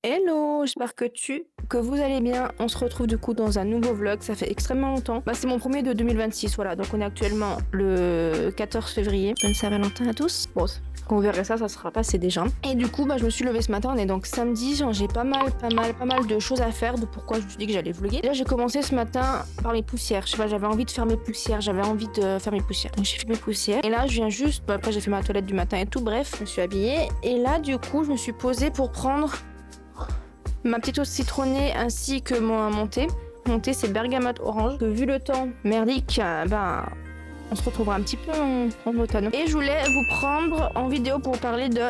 Hello, j'espère que vous allez bien. On se retrouve du coup dans un nouveau vlog, ça fait extrêmement longtemps. C'est mon premier de 2026, voilà. Donc on est actuellement le 14 février. Bonne Saint-Valentin à tous. Bon, quand vous verrez ça, ça sera passé déjà. Et du coup, je me suis levée ce matin, on est donc samedi, genre, j'ai pas mal de choses à faire, de pourquoi je me suis dit que j'allais vlogger. Et là, j'ai commencé ce matin par mes poussières. Je sais pas, j'avais envie de faire mes poussières, Donc j'ai fait mes poussières. Et là, je viens juste, après j'ai fait ma toilette du matin et tout, bref, je me suis habillée. Et là, du coup, je me suis posée pour prendre ma petite sauce citronnée ainsi que mon thé. Mon thé, c'est bergamote orange. Que vu le temps merdique, on se retrouvera un petit peu en automne. Et je voulais vous prendre en vidéo pour parler de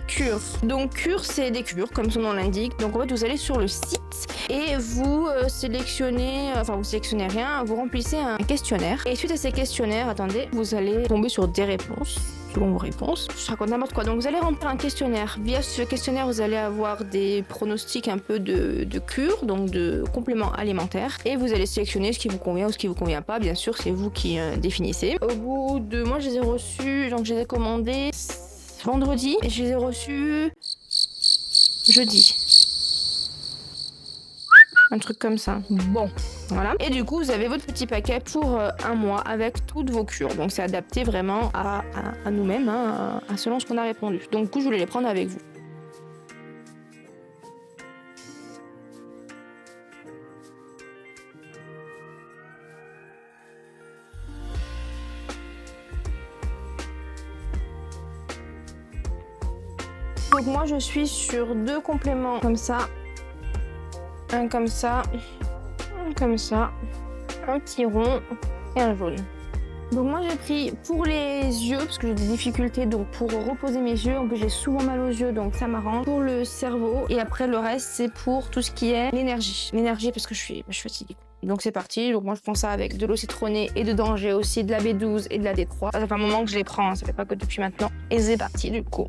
cure. Donc cure, c'est des cures, comme son nom l'indique. Donc en fait, vous allez sur le site et vous sélectionnez, vous sélectionnez rien, vous remplissez un questionnaire. Et suite à ces questionnaires, attendez, vous allez tomber sur des réponses. Selon vos réponses, je raconte n'importe quoi. Donc vous allez remplir un questionnaire. Via ce questionnaire, vous allez avoir des pronostics un peu de cure, donc de compléments alimentaires. Et vous allez sélectionner ce qui vous convient ou ce qui vous convient pas. Bien sûr, c'est vous qui définissez. Au bout de... Moi, je les ai reçus, donc je les ai commandés vendredi et je les ai reçus jeudi. Un truc comme ça. Bon, voilà. Et du coup, vous avez votre petit paquet pour un mois avec toutes vos cures. Donc, c'est adapté vraiment à nous-mêmes, à selon ce qu'on a répondu. Donc, du coup, je voulais les prendre avec vous. Donc, moi, je suis sur 2 compléments comme ça. Un comme ça. Un comme ça. Un petit rond et un jaune. Donc moi j'ai pris pour les yeux parce que j'ai des difficultés donc pour reposer mes yeux, en plus j'ai souvent mal aux yeux donc ça m'arrange. Pour le cerveau et après le reste c'est pour tout ce qui est l'énergie. L'énergie parce que je suis fatiguée. Donc c'est parti, donc moi je prends ça avec de l'eau citronnée et dedans j'ai aussi de la B12 et de la D3. Ça fait un moment que je les prends, ça fait pas que depuis maintenant. Et c'est parti du coup.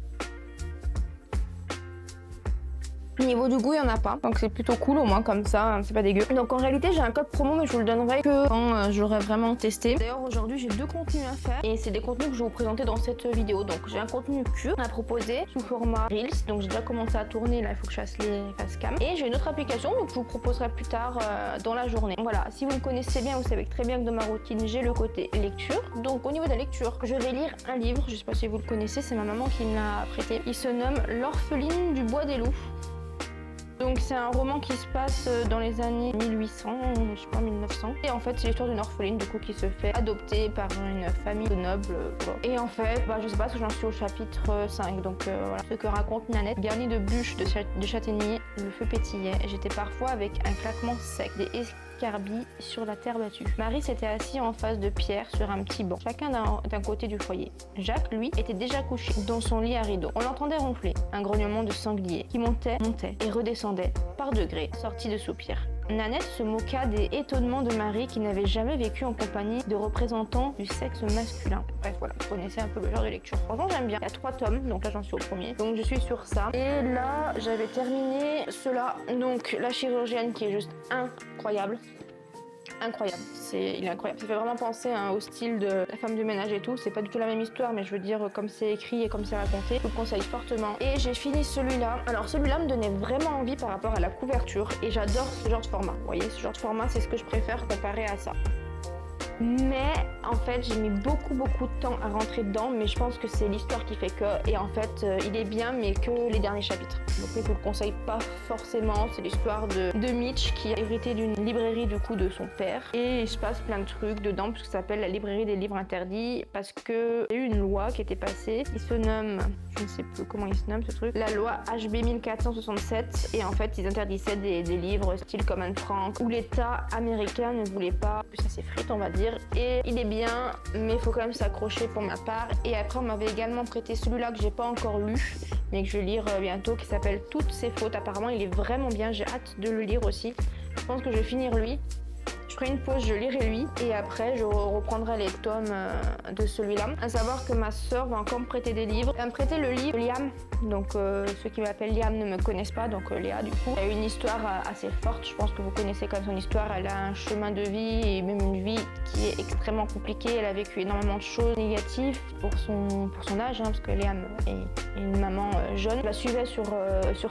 Niveau du goût, il n'y en a pas, donc c'est plutôt cool au moins comme ça, c'est pas dégueu. Donc en réalité, j'ai un code promo, mais je vous le donnerai que quand j'aurai vraiment testé. D'ailleurs, aujourd'hui, j'ai 2 contenus à faire et c'est des contenus que je vais vous présenter dans cette vidéo. Donc j'ai un contenu cure à proposer sous format Reels, donc j'ai déjà commencé à tourner, là il faut que je fasse les face cam. Et j'ai une autre application, donc je vous proposerai plus tard dans la journée. Voilà, si vous me connaissez bien, vous savez très bien que dans ma routine, j'ai le côté lecture. Donc au niveau de la lecture, je vais lire un livre, je sais pas si vous le connaissez, c'est ma maman qui me l'a prêté. Il se nomme L'orpheline du bois des loups. Donc c'est un roman qui se passe dans les années 1800, je sais pas, 1900. Et en fait c'est l'histoire d'une orpheline du coup qui se fait adopter par une famille de nobles. Voilà. Et en fait, je sais pas parce que j'en suis au chapitre 5. Donc voilà, ce que raconte Nanette. Garnie de bûches de châtaignier, le feu pétillait. J'étais parfois avec un claquement sec, des escarbilles sur la terre battue. Marie s'était assis en face de Pierre sur un petit banc, chacun d'un côté du foyer. Jacques, lui, était déjà couché dans son lit à rideaux. On l'entendait ronfler, un grognement de sanglier qui montait et redescendait par degrés, sorti de soupirs. Nanette se moqua des étonnements de Marie qui n'avait jamais vécu en compagnie de représentants du sexe masculin. Bref, voilà, vous connaissez un peu le genre de lecture. Franchement, j'aime bien. Il y a 3 tomes, donc là j'en suis au premier. Donc je suis sur ça. Et là, j'avais terminé cela. Donc la chirurgienne qui est juste incroyable. Incroyable, il est incroyable. Ça fait vraiment penser au style de La femme de ménage et tout. C'est pas du tout la même histoire, mais je veux dire, comme c'est écrit et comme c'est raconté, je vous le conseille fortement. Et j'ai fini celui-là. Alors celui-là me donnait vraiment envie par rapport à la couverture et j'adore ce genre de format. Vous voyez, ce genre de format, c'est ce que je préfère comparé à ça. Mais en fait j'ai mis beaucoup de temps à rentrer dedans, mais je pense que c'est l'histoire qui fait que, et en fait il est bien mais que les derniers chapitres, donc je vous le conseille pas forcément. C'est l'histoire de Mitch qui a hérité d'une librairie du coup de son père et il se passe plein de trucs dedans puisque ça s'appelle la librairie des livres interdits parce que il y a eu une loi qui était passée qui se nomme, je ne sais plus comment il se nomme ce truc, la loi HB 1467, et en fait ils interdisaient des livres style comme Anne Frank où l'État américain ne voulait pas que ça s'effrite on va dire. Et il est bien, mais il faut quand même s'accrocher pour ma part. Et après, on m'avait également prêté celui-là que j'ai pas encore lu, mais que je vais lire bientôt, qui s'appelle Toutes ses fautes. Apparemment, il est vraiment bien. J'ai hâte de le lire aussi. Je pense que je vais finir lui. Je ferai une pause, je lirai lui et après je reprendrai les tomes de celui-là. À savoir que ma soeur va encore me prêter des livres. Elle va me prêter le livre de Liam. Donc ceux qui m'appellent Liam ne me connaissent pas, donc Léa du coup. Elle a une histoire assez forte, je pense que vous connaissez quand même son histoire. Elle a un chemin de vie et même une vie qui est extrêmement compliquée. Elle a vécu énormément de choses négatives pour son âge, hein, parce que Liam est une maman jeune. Je la suivais sur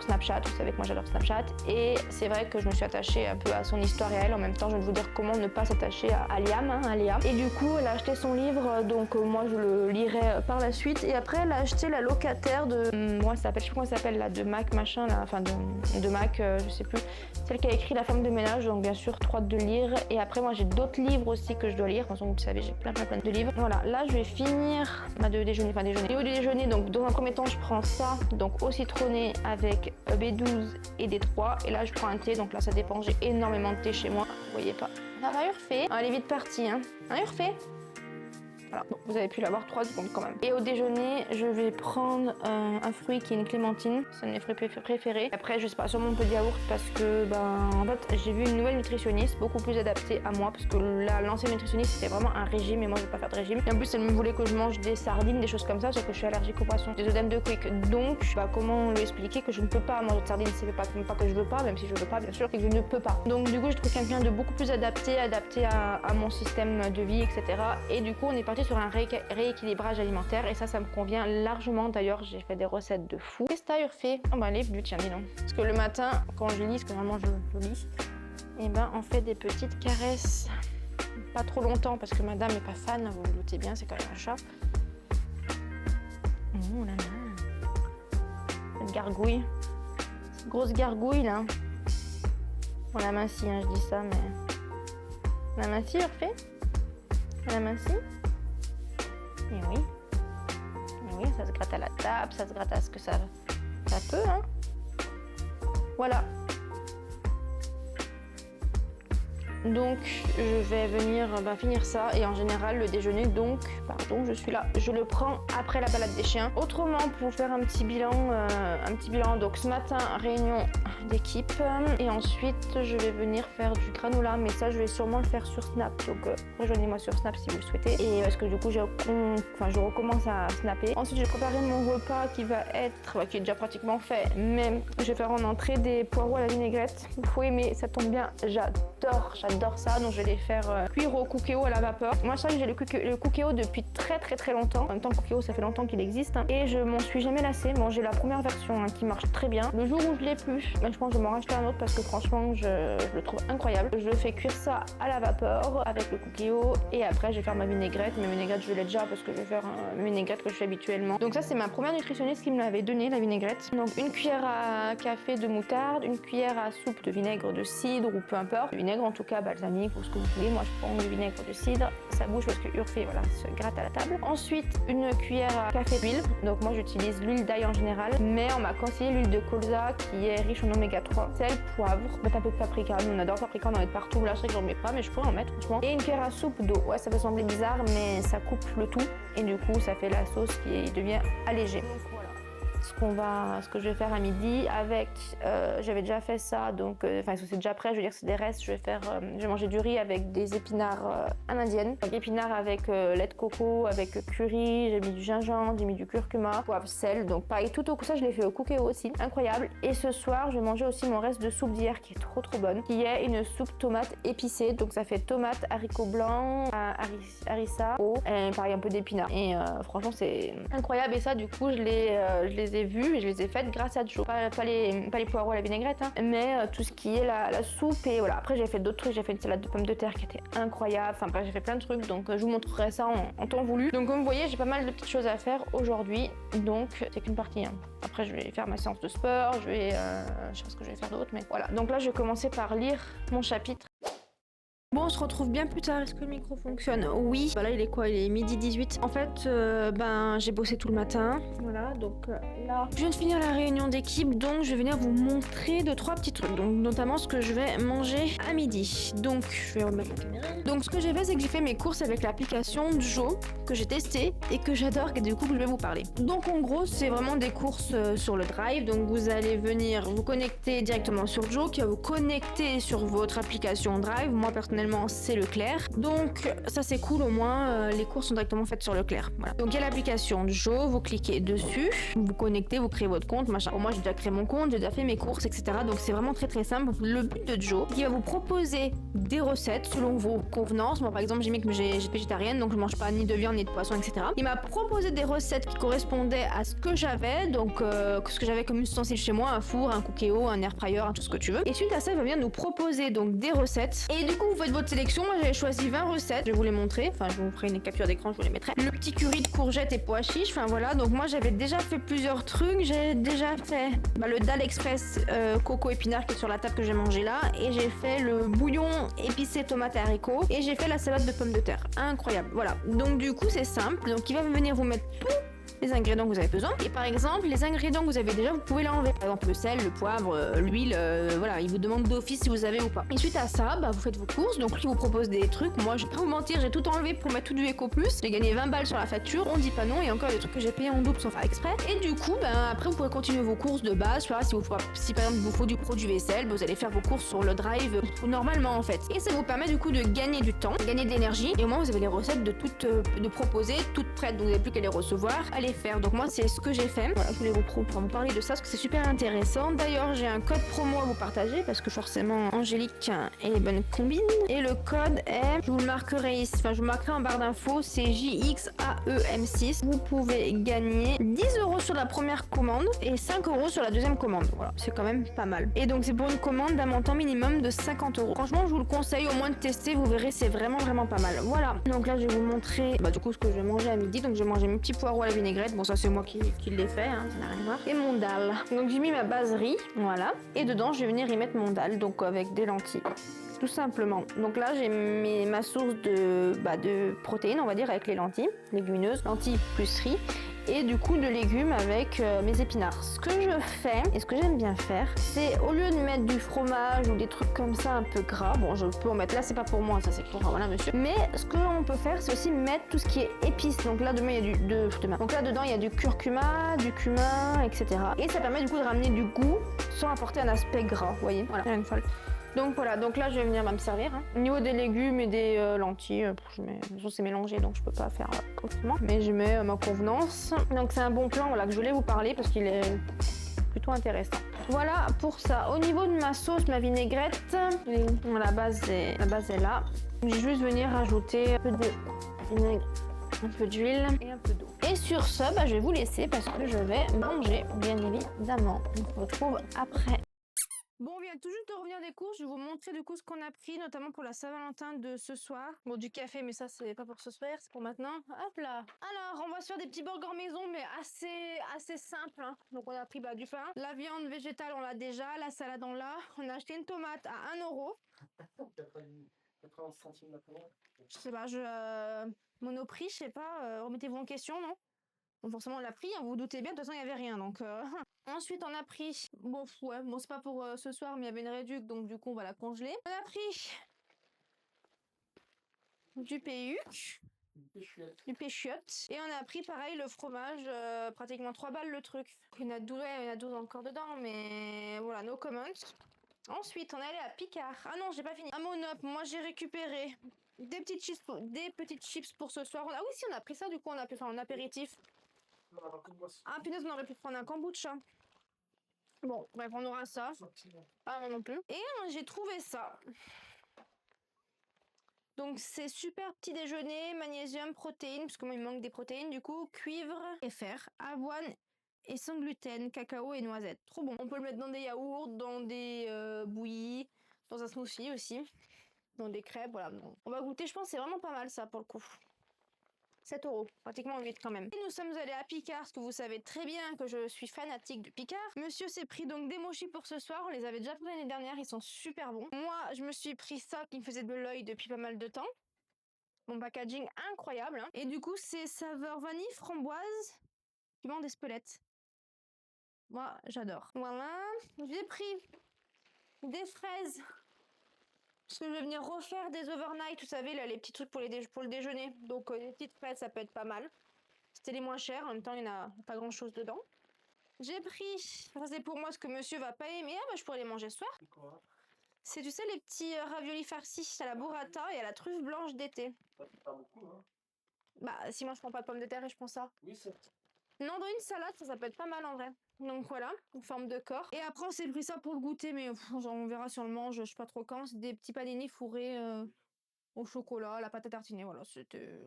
Snapchat, vous savez que moi j'adore Snapchat. Et c'est vrai que je me suis attachée un peu à son histoire et à elle. En même temps, je vais vous dire comment ne pas s'attacher à Liam, hein, à Léa. Et du coup, elle a acheté son livre, donc moi je le lirai par la suite. Et après, elle a acheté La locataire de, je sais plus comment elle s'appelle là, de Mac machin, là, enfin de Mac, je sais plus. Celle qui a écrit La femme de ménage, donc bien sûr trop hâte de lire. Et après, moi j'ai d'autres livres aussi que je dois lire. De toute façon, vous savez, j'ai plein de livres. Voilà, là je vais finir ma déjeuner. Et au déjeuner, donc dans un premier temps, je prends ça, donc au citronné avec B12 et D3. Et là, je prends un thé, donc là ça dépend, j'ai énormément de thé chez moi, vous voyez pas. Ça va Urfé, elle est vite partie, hein. Urfé. Voilà, bon, vous avez pu l'avoir 3 secondes quand même. Et au déjeuner, je vais prendre un fruit qui est une clémentine. C'est un de mes fruits préférés. Après, je sais pas, sûrement un peu de yaourt parce que, en fait, j'ai vu une nouvelle nutritionniste beaucoup plus adaptée à moi parce que l'ancienne nutritionniste, c'était vraiment un régime et moi, je veux pas faire de régime. Et en plus, elle me voulait que je mange des sardines, des choses comme ça, sauf que je suis allergique aux poissons, des œdèmes de Quick. Donc, comment lui expliquer que je ne peux pas manger de sardines, c'est pas que je veux pas, même si je veux pas, bien sûr, c'est que je ne peux pas. Donc, du coup, je trouve quelqu'un de beaucoup plus adapté à mon système de vie, etc. Et du coup, on est parti sur un rééquilibrage alimentaire et ça me convient largement. D'ailleurs, j'ai fait des recettes de fou. Qu'est-ce que t'as Urfé? Oh bah, elle est venue, tiens, dis donc. Parce que le matin, quand je lis, parce que normalement je lis, et on fait des petites caresses. Pas trop longtemps parce que madame n'est pas fan, vous vous doutez bien, c'est quand même un chat. Oh là là. Cette gargouille. Cette grosse gargouille là. On la mincie, hein, je dis ça, mais. On la mincie, Urfé? On la mincie? Et oui. Et oui, ça se gratte à la table, ça se gratte à ce que ça peut, hein. Voilà. Donc je vais venir finir ça et en général le déjeuner je suis là, je le prends après la balade des chiens. Autrement pour faire un petit bilan, donc ce matin réunion d'équipe et ensuite je vais venir faire du granola mais ça je vais sûrement le faire sur Snap donc rejoignez-moi sur Snap si vous le souhaitez et parce que du coup je recommence à snapper. Ensuite j'ai préparé mon repas qui va être, qui est déjà pratiquement fait mais je vais faire en entrée des poireaux à la vinaigrette. Il faut aimer, ça tombe bien, j'adore ça, donc je vais les faire cuire au cookéo à la vapeur. Moi je sais que j'ai le cookéo depuis très longtemps. En même temps, le cookéo ça fait longtemps qu'il existe hein. Et je m'en suis jamais lassée. Bon, j'ai la première version hein, qui marche très bien. Le jour où je l'ai plus, je pense que je vais m'en racheter un autre parce que franchement je le trouve incroyable. Je fais cuire ça à la vapeur avec le cookéo et après je vais faire ma vinaigrette. Ma vinaigrette je l'ai déjà parce que je vais faire une vinaigrette que je fais habituellement. Donc ça c'est ma première nutritionniste qui me l'avait donné, la vinaigrette. Donc une cuillère à café de moutarde, une cuillère à soupe de vinaigre de cidre ou peu importe. Le vinaigre en tout cas balsamique ou ce que vous voulez. Moi je prends du vinaigre de cidre. Ça bouge parce que Urfé voilà, se gratte à la table. Ensuite une cuillère à café d'huile. Donc moi j'utilise l'huile d'ail en général. Mais on m'a conseillé l'huile de colza qui est riche en oméga 3. Sel, poivre, mettre un peu de paprika. Nous on adore paprika, on en met partout. Là je sais que j'en mets pas mais je pourrais en mettre franchement. Et une cuillère à soupe d'eau. Ouais ça peut sembler bizarre mais ça coupe le tout. Et du coup ça fait la sauce qui devient allégée. Ce que je vais faire à midi avec, j'avais déjà fait ça donc, c'est déjà prêt, je veux dire c'est des restes, je vais manger du riz avec des épinards à l'indienne, donc épinards avec lait de coco, avec curry, j'ai mis du gingembre, j'ai mis du curcuma, poivre, sel, donc pareil tout ça je l'ai fait au cookéo aussi, incroyable. Et ce soir je vais manger aussi mon reste de soupe d'hier qui est trop bonne, qui est une soupe tomate épicée, donc ça fait tomate, haricots blancs, harissa, et pareil un peu d'épinards et franchement c'est incroyable. Et ça du coup je les ai vus et je les ai faites grâce à Joe. Pas les poireaux à la vinaigrette, hein, mais tout ce qui est la soupe et voilà. Après j'ai fait d'autres trucs, j'ai fait une salade de pommes de terre qui était incroyable. Enfin bref, j'ai fait plein de trucs donc je vous montrerai ça en temps voulu. Donc comme vous voyez, j'ai pas mal de petites choses à faire aujourd'hui. Donc c'est qu'une partie. Hein. Après je vais faire ma séance de sport, je sais pas ce que je vais faire d'autre, mais voilà. Donc là je vais commencer par lire mon chapitre. Bon, on se retrouve bien plus tard. Est-ce que le micro fonctionne? Oui. Bah là, il est quoi? Il est midi 18. En fait, j'ai bossé tout le matin. Voilà, donc là, je viens de finir la réunion d'équipe, donc je vais venir vous montrer 2-3 petits trucs. Donc, notamment ce que je vais manger à midi. Donc, je vais remettre la caméra. Donc, ce que j'ai fait, c'est que j'ai fait mes courses avec l'application Joe, que j'ai testé et que j'adore, et du coup, je vais vous parler. Donc, en gros, c'est vraiment des courses sur le Drive. Donc, vous allez venir vous connecter directement sur Joe, qui va vous connecter sur votre application Drive. Moi, personnellement, également c'est Leclerc. Donc ça c'est cool, au moins les courses sont directement faites sur Leclerc. Voilà. Donc il y a l'application Joe, vous cliquez dessus, vous vous connectez, vous créez votre compte, machin. Bon, moi j'ai déjà créé mon compte, j'ai déjà fait mes courses, etc. Donc c'est vraiment très simple. Le but de Joe, il va vous proposer des recettes selon vos convenances. Moi par exemple j'ai mis que j'ai végétarienne, donc je mange pas ni de viande ni de poisson, etc. Il m'a proposé des recettes qui correspondaient à ce que j'avais, donc ce que j'avais comme ustensile chez moi, un four, un Cookéo, un air fryer, tout ce que tu veux. Et suite à ça, il va venir nous proposer donc des recettes. Et du coup, vous faites votre sélection. Moi, j'avais choisi 20 recettes. Je vais vous les montrer. Enfin, je vous ferai une capture d'écran, je vous les mettrai. Le petit curry de courgettes et pois chiches. Enfin voilà. Donc moi, j'avais déjà fait plusieurs trucs. J'ai déjà fait le dal express coco épinard qui est sur la table que j'ai mangé là. Et j'ai fait le bouillon épicé tomate et haricots. Et j'ai fait la salade de pommes de terre. Incroyable. Voilà. Donc du coup, c'est simple. Donc il va venir vous mettre tout les ingrédients que vous avez besoin. Et par exemple, les ingrédients que vous avez déjà, vous pouvez l'enlever. Par exemple, le sel, le poivre, l'huile, voilà, il vous demande d'office si vous avez ou pas. Et suite à ça, vous faites vos courses. Donc, lui vous propose des trucs. Moi, je vais pas vous mentir, j'ai tout enlevé pour mettre tout du Eco Plus. J'ai gagné 20 balles sur la facture. On dit pas non. Et encore des trucs que j'ai payé en double sans faire exprès. Et du coup, après, vous pouvez continuer vos courses de base. Tu vois, si par exemple, il vous faut du produit vaisselle, vous allez faire vos courses sur le drive normalement en fait. Et ça vous permet du coup de gagner du temps, gagner de l'énergie. Et au moins, vous avez les recettes de toutes, de proposer, toutes prêtes. Donc, vous n'avez plus qu'à les recevoir, à les faire. Donc, moi, c'est ce que j'ai fait. Voilà, je voulais vous parler de ça parce que c'est super intéressant. D'ailleurs, j'ai un code promo à vous partager parce que forcément, Angélique et les bonnes combines. Et le code est, je vous le marquerai ici, enfin, je vous marquerai en barre d'infos, c'est JXAEM6. Vous pouvez gagner 10 € sur la première commande et 5 € sur la deuxième commande. Voilà, c'est quand même pas mal. Et donc, c'est pour une commande d'un montant minimum de 50 €. Franchement, je vous le conseille au moins de tester. Vous verrez, c'est vraiment pas mal. Voilà. Donc là, je vais vous montrer du coup ce que je vais manger à midi. Donc, je vais manger mes petits poireaux à la vinaigrette. Bon, ça, c'est moi qui l'ai fait, ça n'a rien à voir. Et mon dalle. Donc j'ai mis ma base riz, voilà. Et dedans, je vais venir y mettre mon dalle, donc avec des lentilles. Tout simplement. Donc là, j'ai ma source de protéines, on va dire, avec les lentilles, légumineuses, lentilles plus riz. Et du coup de légumes avec mes épinards. Ce que je fais, et ce que j'aime bien faire, c'est au lieu de mettre du fromage ou des trucs comme ça un peu gras, bon je peux en mettre, là c'est pas pour moi, ça c'est pour voilà monsieur, mais ce que l'on peut faire c'est aussi mettre tout ce qui est épices. Donc là demain il y a donc là dedans il y a du curcuma, du cumin, etc. Et ça permet du coup de ramener du goût sans apporter un aspect gras, vous voyez, voilà, une folle. Donc voilà, donc là je vais venir me servir. Au niveau des légumes et des lentilles, c'est mélangé donc je peux pas faire autrement. Mais je mets ma convenance. Donc c'est un bon plan que je voulais vous parler parce qu'il est plutôt intéressant. Voilà pour ça. Au niveau de ma sauce, ma vinaigrette, la base est là. Je vais juste venir rajouter un peu de vinaigre, un peu d'huile et un peu d'eau. Et sur ce, je vais vous laisser parce que je vais manger, bien évidemment. On se retrouve après. Bon, on vient tout juste de revenir des courses. Je vais vous montrer du coup ce qu'on a pris, notamment pour la Saint-Valentin de ce soir. Bon, du café, mais ça, c'est pas pour ce soir, c'est pour maintenant. Hop là. Alors, on va se faire des petits burgers maison, mais assez simple. Donc, on a pris du pain. La viande végétale, on l'a déjà. La salade, on l'a. On a acheté une tomate à 1 €. 90 centimes la commande. Je sais pas, Monoprix, je sais pas. Remettez-vous en question, non? Donc forcément on l'a pris, vous vous doutez bien, de toute façon il n'y avait rien donc. Ensuite on a pris, bon c'est pas pour ce soir mais il y avait une réduc donc du coup on va la congeler. On a pris du PU, du péchiote et on a pris pareil le fromage, pratiquement 3 balles le truc. Il y en a 12 encore dedans mais voilà, no comment. Ensuite on est allé à Picard, ah non j'ai pas fini. À Monop, moi j'ai récupéré des petites chips pour ce soir. Ah oui si on a pris ça du coup on a pu faire un apéritif. Ah punaise, on aurait pu prendre un kombucha. Bon, bref, on aura ça. Ah, moi non plus. Et j'ai trouvé ça. Donc, c'est super petit déjeuner, magnésium, protéines, parce que moi, il me manque des protéines, du coup, cuivre et fer, avoine et sans gluten, cacao et noisettes. Trop bon. On peut le mettre dans des yaourts, dans des bouillies, dans un smoothie aussi, dans des crêpes, voilà. On va goûter, je pense, c'est vraiment pas mal ça pour le coup. 7 €, pratiquement 8 quand même. Et nous sommes allés à Picard, parce que vous savez très bien que je suis fanatique de Picard. Monsieur s'est pris donc des mochis pour ce soir, on les avait déjà pris l'année dernière, ils sont super bons. Moi, je me suis pris ça qui me faisait de l'œil depuis pas mal de temps. Mon packaging incroyable. Et du coup, c'est saveur vanille, framboise, piment d'Espelette. Moi, j'adore. Voilà, j'ai pris des fraises. Parce que je vais venir refaire des overnight, vous savez, là, les petits trucs pour le déjeuner. Donc, les petites fraises, ça peut être pas mal. C'était les moins chers, en même temps, il n'y en a pas grand chose dedans. J'ai pris, ça c'est pour moi ce que monsieur va pas aimer, je pourrais les manger ce soir. C'est, tu sais, les petits raviolis farcis à la burrata et à la truffe blanche d'été. Pas beaucoup, hein. Bah, si moi je prends pas de pommes de terre et je prends ça. Oui, c'est... Non, dans une salade, ça peut être pas mal en vrai. Donc voilà, une forme de corps. Et après, on s'est pris ça pour le goûter, mais on verra si on le mange, je sais pas trop quand. C'est des petits panini fourrés au chocolat, la pâte à tartiner. Voilà, c'était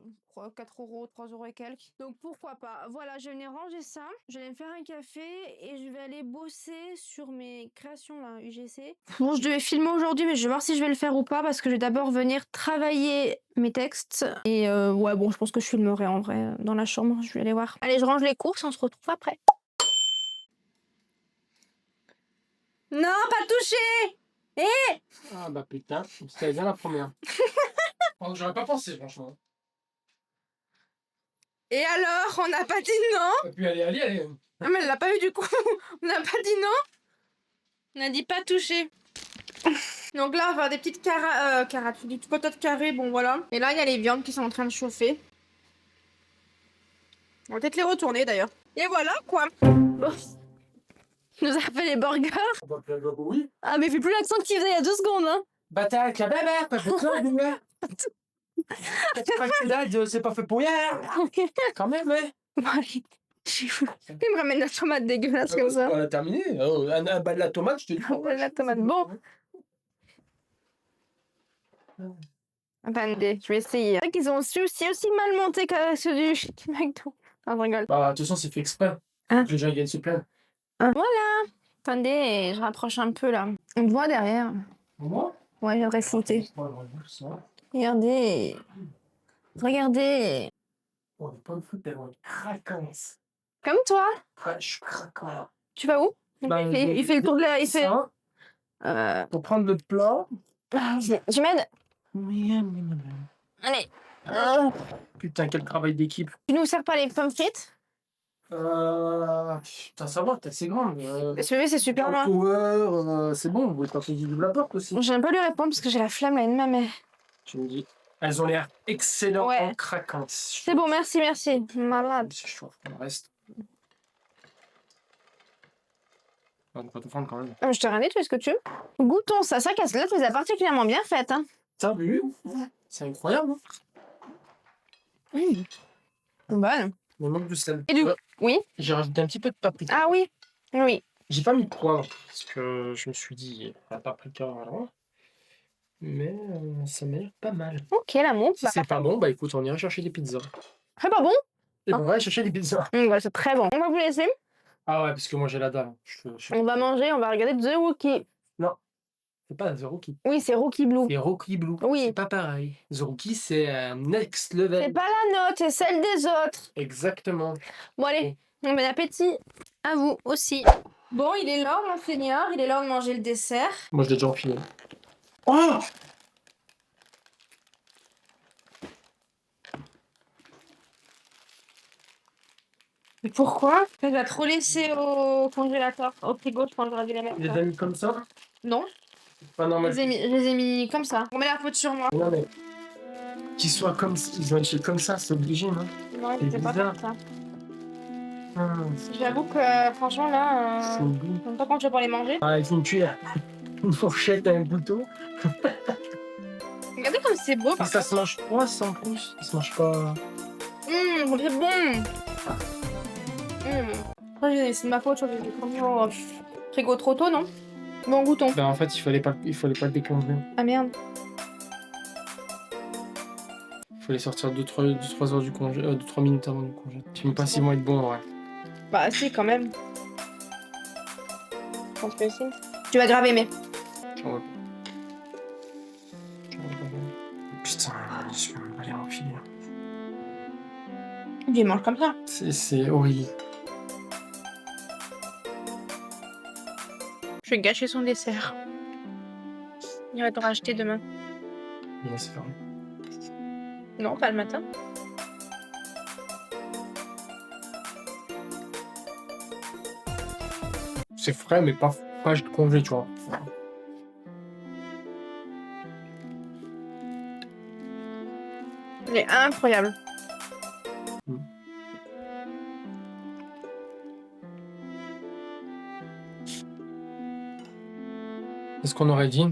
4 euros, 3 euros et quelques. Donc pourquoi pas. Voilà, je vais venir ranger ça. Je vais me faire un café et je vais aller bosser sur mes créations là, UGC. Bon, je devais filmer aujourd'hui, mais je vais voir si je vais le faire ou pas parce que je vais d'abord venir travailler mes textes. Et ouais, bon, je pense que je filmerai en vrai dans la chambre. Je vais aller voir. Allez, je range les courses, on se retrouve après. Non, pas touché! Ah bah putain, c'était bien la première. Oh, j'aurais pas pensé, franchement. Et alors, on n'a pas dit non? Et puis allez. Ah, mais elle l'a pas eu du coup. On n'a pas dit non? On a dit pas touché. Donc là, on va faire des petites carattes, des petites patates carrées, bon voilà. Et là, il y a les viandes qui sont en train de chauffer. On va peut-être les retourner d'ailleurs. Et voilà quoi. Bon. Il nous a fait les burgers. Oui. Ah, mais fais plus l'accent qu'il faisait il y a 2 secondes, hein. Bataille avec la bébé, pas fait ça, bébé. C'est pas fait pour hier. Quand même, hein. Bon, allez. Il me ramène la tomate dégueulasse comme ça. On a terminé. Oh, un bas de la tomate, je te dis. La tomate, bon. Attendez, je vais essayer. C'est vrai qu'ils ont aussi mal monté que ceux du McDo. Ah, je rigole. Bah, de toute façon, c'est fait exprès. Hein? Les gens ils viennent se plaindre. Voilà. Attendez, je rapproche un peu là. On te voit derrière. Moi? Ouais, je viendrai flouter. Regardez. Regardez. On n'est pas de foot, on est craquant. Comme toi. Ouais, je suis craquant. Tu vas où? Bah, Il fait le tour de la... Il fait... Pour prendre le plat. Tu m'aides? Oui. Allez. Putain, quel travail d'équipe. Tu nous sers pas les pommes frites? Putain, ça va, t'es assez grande. C'est super loin. Power, c'est bon, vous pouvez pas faire du double apport aussi. J'aime pas lui répondre parce que j'ai la flamme là, une main, Tu me dis. Elles ont l'air excellentes, Ouais. craquantes. C'est bon, merci. Malade. C'est chaud, on reste. On va te prendre quand même. Je te rien dit, tu fais ce que tu veux. Goûtons ça. Ça casse là, tu les as particulièrement bien faites. Hein. T'as vu? C'est incroyable. Bonne. Il manque du sel. Et du coup, oui. J'ai rajouté un petit peu de paprika. Ah oui. Oui. J'ai pas mis de poivre parce que je me suis dit, la paprika, voilà. Mais ça m'a l'air pas mal. Ok, l'amour. Si c'est pas bon, bah écoute, on ira chercher des pizzas. C'est pas bon? Et on va aller chercher des pizzas. Ouais, c'est très bon. On va vous laisser. Ah ouais, parce que moi j'ai la dalle. On va manger, on va regarder The Rookie. Non, c'est pas The Rookie. Oui, c'est Rookie Blue. C'est Rookie Blue. Oui. C'est pas pareil. The Rookie, c'est next level. C'est pas la note, c'est celle des autres. Exactement. Bon, allez. Bon appétit. À vous aussi. Bon, il est l'heure, mon seigneur. Il est l'heure de manger le dessert. Moi, je l'ai déjà enfilé. Oh! Mais pourquoi? Elle va trop laisser au congélateur. Au frigo, je pense que j'aurais dû les mettre. Il les a mis comme ça? Non, Pas je normal. les ai mis comme ça. On met la faute sur moi. Non, mais. Qu'ils soient comme ça. Ils ont été comme ça, c'est obligé, non? Non, C'est c'est pas bizarre. comme ça. Hum, J'avoue que franchement là, c'est oublié. je sais pas quand tu vas pas les manger. Avec une cuillère, une fourchette et un couteau. Regardez comme c'est beau. Et ça se mange froid, ça en plus. Ça se mange pas. C'est bon. C'est de ma faute, je crois que j'ai mis au frigo trop tôt, non? Bon, goûtons. Ben en fait, il fallait pas le décongeler. Ah merde. Il fallait sortir 2-3 heures du congé, 2-3 minutes avant du congé. Je sais pas s'ils vont être bons, ouais. Bah si, quand même. Je pense que si. Tu vas grave aimer. Ouais. Putain, je vais aller enfiler. Tu manges comme ça. C'est horrible. Je vais gâcher son dessert. Il va t'en racheter demain. Non, c'est fermé. Non, pas le matin. C'est frais, mais pas fraîche de congé, tu vois. Il est incroyable. C'est ce qu'on aurait dit.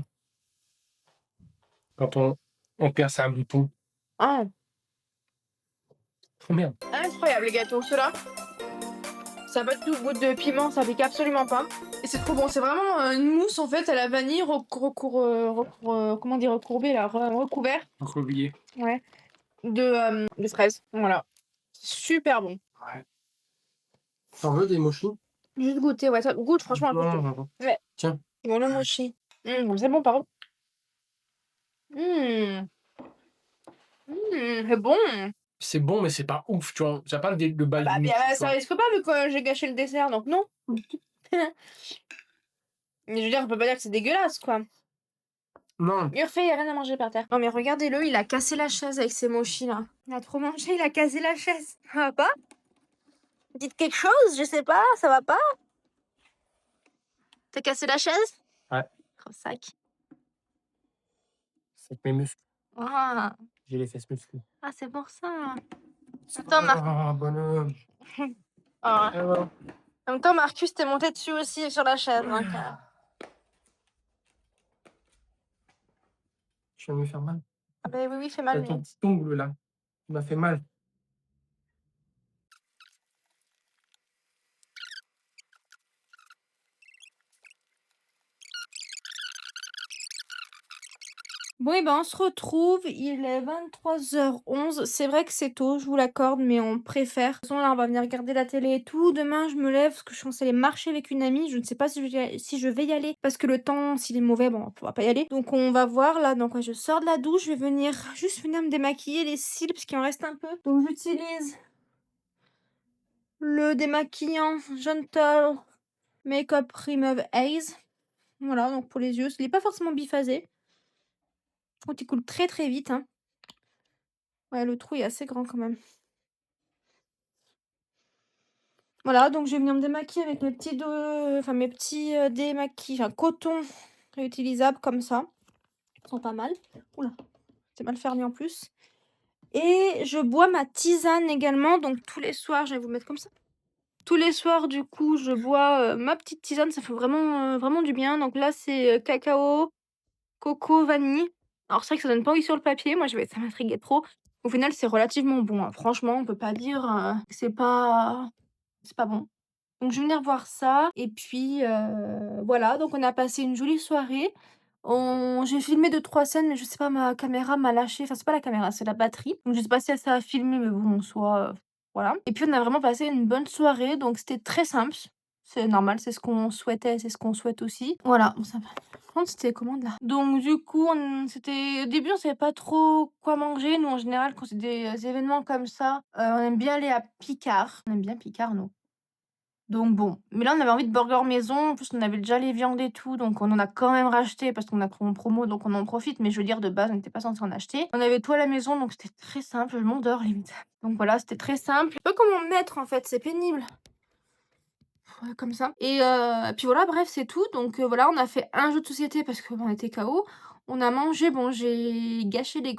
quand on perce un bouton. Ah, Oh merde! incroyable les gâteaux, ceux-là. Ça a pas du tout le goût de piment, ça pique absolument pas. Et c'est trop bon, c'est vraiment une mousse en fait à la vanille comment dire, recourbée là, recouvert. Recroquevillé. Ouais. De fraises. Voilà. Super bon. Ouais. Tu veux des mochis? Juste goûter, ouais, ça goûte franchement un peu Non, tout. non, non. Ouais. Tiens. Bon, le mochi. C'est bon par contre. Mmh. C'est bon. C'est bon, mais c'est pas ouf, tu vois? Ça pas le Ah bal bah, du bien, midi, tu ça vois? risque pas vu que j'ai gâché le dessert, donc non. Mais je veux dire, on peut pas dire que c'est dégueulasse, quoi. Non, Urfé, y a rien à manger par terre. Non mais regardez-le, il a cassé la chaise avec ses mochis là. Il a trop mangé, il a cassé la chaise. Ça va pas? Dites quelque chose, je sais pas, ça va pas? T'as cassé la chaise? ouais, Gros sac. c'est que mes muscles. Ah, J'ai les fesses musclées. ah c'est pour ça. Attends, Ah, bonhomme. Ah. Ah ouais. En même temps, Marcus t'est monté dessus aussi sur la chaise. Donc, Je viens de me faire mal. ah bah oui, oui, fait mal T'as lui. ton petit ongle là, il m'a fait mal. Bon, et ben on se retrouve, il est 23h11. C'est vrai que c'est tôt, je vous l'accorde, mais on préfère. De toute façon, là, on va venir regarder la télé et tout. Demain, je me lève parce que je suis censée aller marcher avec une amie. Je ne sais pas si je vais y aller parce que le temps, s'il est mauvais, bon, on pourra pas y aller. Donc, on va voir là. Donc, ouais, je sors de la douche, je vais venir juste venir me démaquiller les cils parce qu'il en reste un peu. Donc, j'utilise le démaquillant Gentle Makeup Remove Haze. Voilà, donc pour les yeux, il est pas forcément biphasé. Je trouve qu'il coule très très vite, hein. Ouais, le trou est assez grand quand même. Voilà, donc je vais venir me démaquiller avec mes petits enfin coton réutilisables comme ça. Ils sont pas mal. Oula, c'est mal fermé en plus. Et je bois ma tisane également, donc tous les soirs, je vais vous mettre comme ça. Tous les soirs, du coup, je bois ma petite tisane, ça fait vraiment du bien. Donc là, c'est cacao, coco, vanille. Alors c'est vrai que ça donne pas envie sur le papier, ça m'intriguait trop. Au final, c'est relativement bon, hein. Franchement, on peut pas dire que c'est pas bon. Donc je vais venir voir ça et puis, voilà, donc on a passé une jolie soirée. On J'ai filmé 2-3 scènes, mais je sais pas, ma caméra m'a lâché. Enfin, c'est pas la caméra, c'est la batterie. Donc je sais pas si ça a filmé, mais bon, en soi, voilà. Et puis on a vraiment passé une bonne soirée, donc c'était très simple. C'est normal, c'est ce qu'on souhaitait, c'est ce qu'on souhaite aussi. Voilà, bon ça va. Par contre, c'était commande là. Donc du coup, au début, on savait pas trop quoi manger. Nous, en général, quand c'est des événements comme ça, on aime bien aller à Picard. On aime bien Picard, nous. Donc bon, mais là, on avait envie de burger maison. En plus, on avait déjà les viandes et tout, donc on en a quand même racheté parce qu'on a pris en promo, donc on en profite. Mais je veux dire, de base, on n'était pas censé en acheter. On avait tout à la maison, donc c'était très simple. Je m'endors limite. Donc voilà, c'était très simple. Pas comment mettre en fait, c'est pénible. Ouais, comme ça. Et puis voilà, bref, c'est tout. Donc voilà, on a fait un jeu de société parce qu'on était KO. On a mangé, bon, j'ai gâché les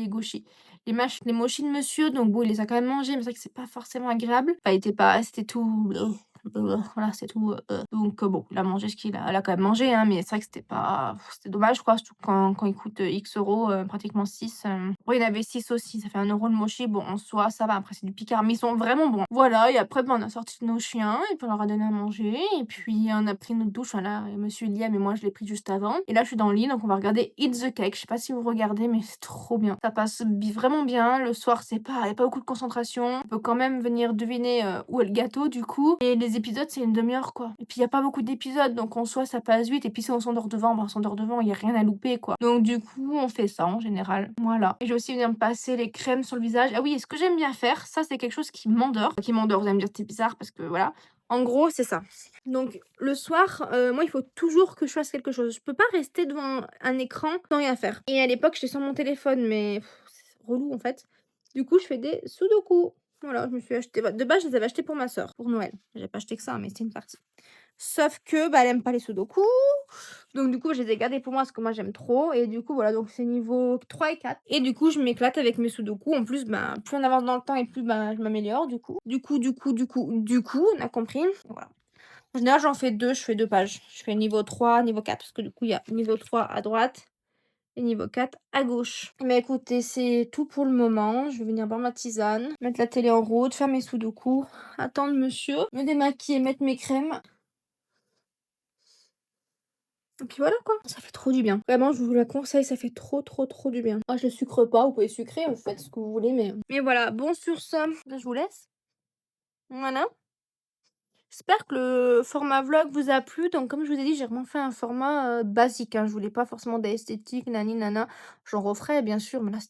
mochis de monsieur, donc bon, il les a quand même mangés, mais c'est vrai que c'est pas forcément agréable. Enfin, il était pas, c'était tout, voilà, c'est tout. Donc bon, il a mangé elle a quand même mangé, hein, mais c'est vrai que c'était dommage, quoi, surtout quand il coûte X euros, pratiquement 6. Bon, il y en avait 6 aussi, ça fait 1 € le mochi. Bon, en soi, ça va. Après, c'est du Picard, mais ils sont vraiment bons. Voilà, et après, ben, on a sorti nos chiens, et puis on leur a donné à manger, et puis on a pris notre douche. Voilà, monsieur Liam et moi, je l'ai pris juste avant. Et là, je suis dans le lit, donc on va regarder Eat the Cake. Je sais pas si vous regardez, mais c'est trop bien. Ça passe vraiment bien. Le soir, y a pas beaucoup de concentration. On peut quand même venir deviner où est le gâteau, du coup. Et les épisodes, c'est une demi-heure, quoi. Et puis, il y a pas beaucoup d'épisodes, donc en soi, ça passe vite. Et puis, si on s'endort devant, ben, on s'endort devant, il y a rien à louper, quoi. Donc, du coup, on fait ça en général. Voilà. Et je vais aussi venir me passer les crèmes sur le visage. Ah oui, et ce que j'aime bien faire, ça, c'est quelque chose qui m'endort. Qui m'endort, vous allez me dire, c'est bizarre parce que voilà. En gros, c'est ça. Donc, le soir, moi, il faut toujours que je fasse quelque chose. Je peux pas rester devant un écran sans rien faire. Et à l'époque, j'étais sur mon téléphone, mais c'est relou en fait. Du coup, je fais des sudoku. Voilà, je me suis acheté. De base, je les avais achetés pour ma soeur, pour Noël. J'ai pas acheté que ça, mais c'est une partie. Sauf que, bah, elle aime pas les sudoku. Donc, du coup, je les ai gardés pour moi parce que moi, j'aime trop. Et du coup, voilà, donc c'est niveau 3 et 4. Et du coup, je m'éclate avec mes sudoku. En plus, bah, plus on avance dans le temps et plus bah, je m'améliore, du coup. Du coup, on a compris. Voilà. En général, j'en fais 2, je fais 2 pages. Je fais niveau 3, niveau 4, parce que du coup, il y a niveau 3 à droite et niveau 4 à gauche. Mais écoutez, c'est tout pour le moment. Je vais venir boire ma tisane, mettre la télé en route, faire mes sudoku, attendre monsieur, me démaquiller, mettre mes crèmes. Et puis voilà quoi, ça fait trop du bien. Vraiment, je vous la conseille, ça fait trop trop trop du bien. Moi, je le sucre pas, vous pouvez sucrer, vous faites ce que vous voulez, mais voilà. Bon, sur ce, là, je vous laisse. Voilà. J'espère que le format vlog vous a plu. Donc, comme je vous ai dit, j'ai vraiment fait un format basique, hein. Je voulais pas forcément d'esthétique, nani nana. J'en referai, bien sûr, mais là,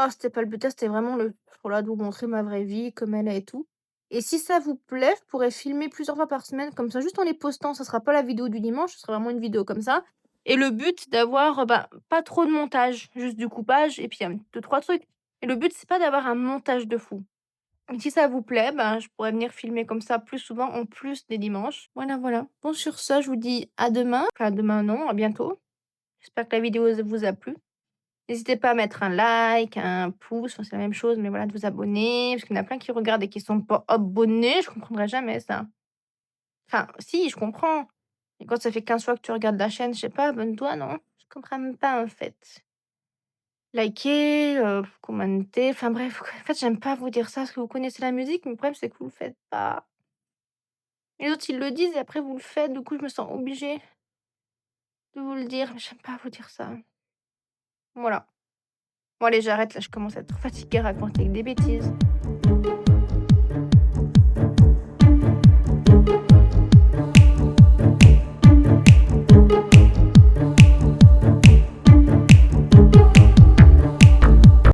c'était pas le but. Là, c'était vraiment voilà, de vous montrer ma vraie vie, comme elle est et tout. Et si ça vous plaît, je pourrais filmer plusieurs fois par semaine, comme ça, juste en les postant. Ça sera pas la vidéo du dimanche, ce sera vraiment une vidéo comme ça. Et le but d'avoir bah, pas trop de montage, juste du coupage et puis deux, trois trucs. Et le but, c'est pas d'avoir un montage de fou. Et si ça vous plaît, ben, je pourrais venir filmer comme ça plus souvent, en plus des dimanches. Voilà, voilà. Bon, sur ça, je vous dis à demain. Enfin, à demain, non, à bientôt. J'espère que la vidéo vous a plu. N'hésitez pas à mettre un like, un pouce, enfin, c'est la même chose, mais voilà, de vous abonner, parce qu'il y en a plein qui regardent et qui sont pas abonnés. Je comprendrai jamais ça. Enfin, si, je comprends. Et quand ça fait 15 fois que tu regardes la chaîne, je sais pas, abonne-toi, non? Je comprends même pas, en fait. Likez, commentez, enfin bref, en fait, j'aime pas vous dire ça parce que vous connaissez la musique, mais le problème, c'est que vous le faites pas. Les autres, ils le disent et après vous le faites, du coup, je me sens obligée de vous le dire, mais j'aime pas vous dire ça. Voilà. Bon allez, j'arrête là, je commence à être fatiguée à raconter des bêtises.